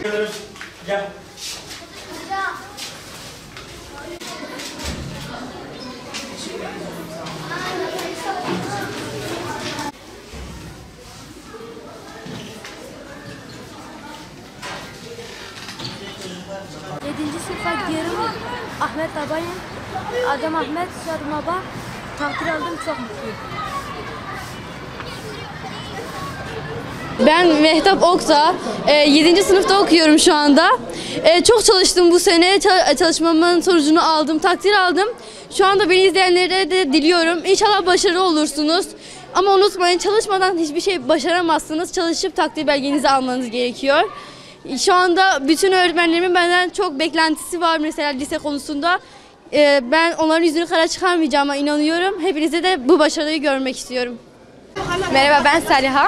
Gel. Yedinci sınıfa gidiyorum. Ahmet Abay'ım. Adım Ahmet, soyadım Aba. Takdir aldım, çok mutluyum. Ben Mehtap Okta, 7. sınıfta okuyorum şu anda. Çok çalıştım bu sene, çalışmamın sonucunu aldım, takdir aldım. Şu anda beni izleyenlere de diliyorum. İnşallah başarılı olursunuz. Ama unutmayın, çalışmadan hiçbir şey başaramazsınız. Çalışıp takdir belgenizi almanız gerekiyor. Şu anda bütün öğretmenlerimin benden çok beklentisi var mesela lise konusunda. Ben onların yüzünü kara çıkarmayacağıma inanıyorum. Hepinize de bu başarıyı görmek istiyorum. Merhaba, ben Saliha.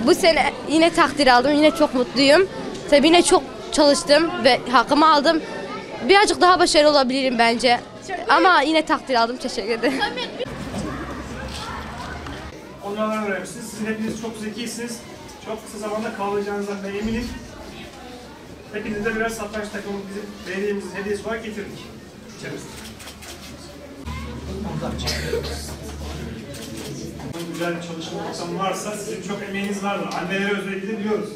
Bu sene yine takdir aldım. Yine çok mutluyum. Tabii yine çok çalıştım ve hakkımı aldım. Birazcık daha başarılı olabilirim bence. Ama yine takdir aldım. Teşekkür ederim. Onlardan öğrenmişsiniz. Sizin hepiniz çok zekisiniz. Çok kısa zamanda kavlayacağınızdan ben eminim. Hepinize birer satranç takımı bizim belediyemizin hediyesi olarak getirdik. İçerisinde. Güzel bir çalışma ortamı varsa sizin çok emeğiniz vardır. Annelere özellikle biliyoruz.